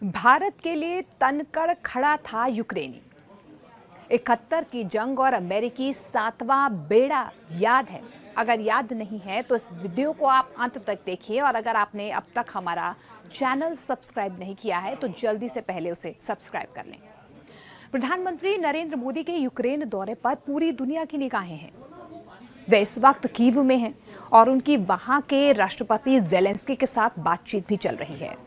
भारत के लिए तनकर खड़ा था यूक्रेनी। 71 की जंग और अमेरिकी 7वां बेड़ा याद है? अगर याद नहीं है तो इस वीडियो को आप अंत तक देखिए, और अगर आपने अब तक हमारा चैनल सब्सक्राइब नहीं किया है तो जल्दी से पहले उसे सब्सक्राइब कर लें। प्रधानमंत्री नरेंद्र मोदी के यूक्रेन दौरे पर पूरी दुनिया की निगाहें हैं। वे इस वक्त कीव में हैं और उनकी वहां के राष्ट्रपति ज़ेलेंस्की के साथ बातचीत भी चल रही है।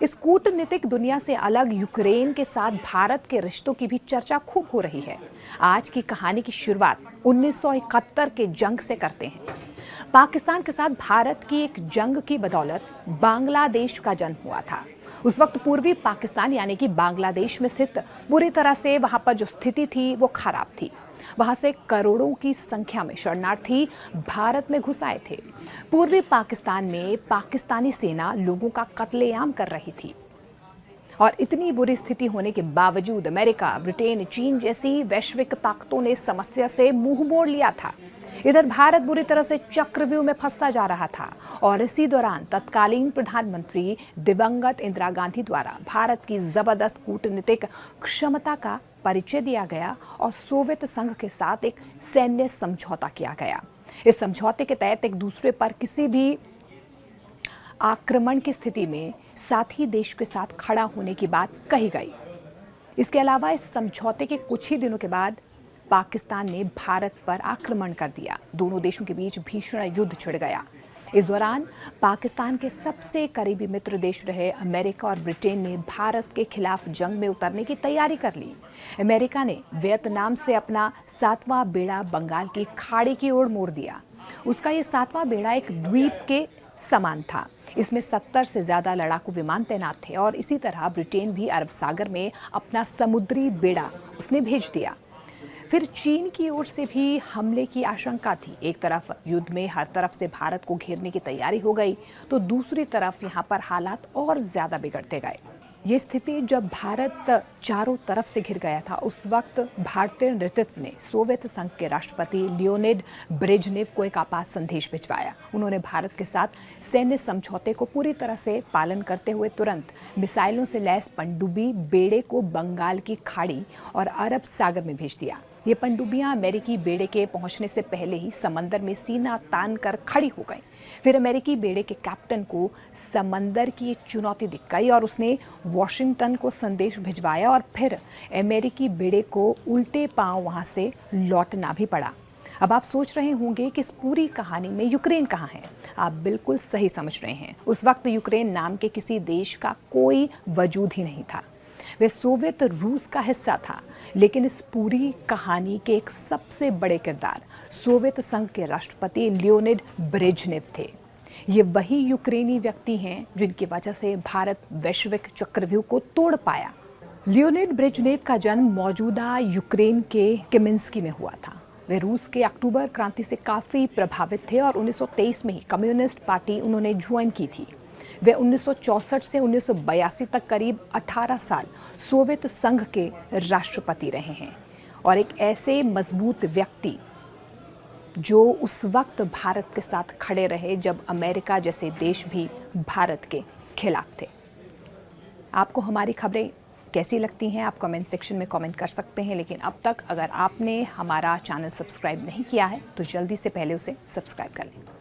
इस कूटनीतिक दुनिया से अलग यूक्रेन के साथ भारत के रिश्तों की भी चर्चा खूब हो रही है। आज की कहानी की शुरुआत 1971 के जंग से करते हैं। पाकिस्तान के साथ भारत की एक जंग की बदौलत बांग्लादेश का जन्म हुआ था। उस वक्त पूर्वी पाकिस्तान यानी कि बांग्लादेश में स्थित बुरी तरह से वहां पर जो स्थिति थी वो खराब थी। वहां से करोड़ों की संख्या में शरणार्थी भारत में घुस आए थे। पूर्वी पाकिस्तान में पाकिस्तानी सेना लोगों का कत्लेआम कर रही थी, और इतनी बुरी स्थिति होने के बावजूद अमेरिका, ब्रिटेन, चीन जैसी वैश्विक ताकतों ने समस्या से मुंह मोड़ लिया था। इधर भारत बुरी तरह से चक्रव्यूह में फंसता जा रहा था, और इसी दौरान तत्कालीन प्रधानमंत्री दिवंगत इंदिरा गांधी द्वारा भारत की जबरदस्त कूटनीतिक क्षमता का परिचय दिया गया और सोवियत संघ के साथ एक सैन्य समझौता किया गया। इस समझौते के तहत एक दूसरे पर किसी भी आक्रमण की स्थिति में साथी देश के साथ खड़ा होने की बात कही गई। इसके अलावा इस समझौते के कुछ ही दिनों के बाद पाकिस्तान ने भारत पर आक्रमण कर दिया। दोनों देशों के बीच भीषण युद्ध छिड़ गया। इस दौरान पाकिस्तान के सबसे करीबी मित्र देश रहे अमेरिका और ब्रिटेन ने भारत के खिलाफ जंग में उतरने की तैयारी कर ली। अमेरिका ने वियतनाम से अपना 7वां बेड़ा बंगाल की खाड़ी की ओर मोड़ दिया। उसका ये 7वां बेड़ा एक द्वीप के समान था। इसमें 70 से ज्यादा लड़ाकू विमान तैनात थे, और इसी तरह ब्रिटेन भी अरब सागर में अपना समुद्री बेड़ा उसने भेज दिया। फिर चीन की ओर से भी हमले की आशंका थी। एक तरफ युद्ध में हर तरफ से भारत को घेरने की तैयारी हो गई, तो दूसरी तरफ यहाँ पर हालात और ज्यादा बिगड़ते गए। ये स्थिति जब भारत चारों तरफ से घिर गया था, उस वक्त भारतीय नेतृत्व ने सोवियत संघ के राष्ट्रपति लियोनिड ब्रेजनेव को एक आपात संदेश भिजवाया। उन्होंने भारत के साथ सैन्य समझौते को पूरी तरह से पालन करते हुए तुरंत मिसाइलों से लैस पनडुब्बी बेड़े को बंगाल की खाड़ी और अरब सागर में भेज दिया। ये पनडुब्बियां अमेरिकी बेड़े के पहुंचने से पहले ही समंदर में सीना तान कर खड़ी हो गई। फिर अमेरिकी बेड़े के कैप्टन को समंदर की एक चुनौती दिख गई, और उसने वॉशिंगटन को संदेश भिजवाया, और फिर अमेरिकी बेड़े को उल्टे पांव वहां से लौटना भी पड़ा। अब आप सोच रहे होंगे कि इस पूरी कहानी में यूक्रेन कहाँ है? आप बिल्कुल सही समझ रहे हैं। उस वक्त यूक्रेन नाम के किसी देश का कोई वजूद ही नहीं था। वह सोवियत रूस का हिस्सा था। लेकिन इस पूरी कहानी के एक सबसे बड़े किरदार सोवियत संघ के राष्ट्रपति लियोनिड ब्रेजनेव थे। ये वही यूक्रेनी व्यक्ति हैं जिनकी वजह से भारत वैश्विक चक्रव्यूह को तोड़ पाया। लियोनिड ब्रेजनेव का जन्म मौजूदा यूक्रेन के किमिंस्की में हुआ था। वे रूस के अक्टूबर क्रांति से काफी प्रभावित थे, और 1923 में ही कम्युनिस्ट पार्टी उन्होंने ज्वाइन की थी। वे 1964 से 1982 तक करीब 18 साल सोवियत संघ के राष्ट्रपति रहे हैं, और एक ऐसे मजबूत व्यक्ति जो उस वक्त भारत के साथ खड़े रहे जब अमेरिका जैसे देश भी भारत के खिलाफ थे। आपको हमारी खबरें कैसी लगती हैं? आप कमेंट सेक्शन में कमेंट कर सकते हैं, लेकिन अब तक अगर आपने हमारा चैनल सब्सक्राइब नहीं किया है तो जल्दी से पहले उसे सब्सक्राइब कर लें।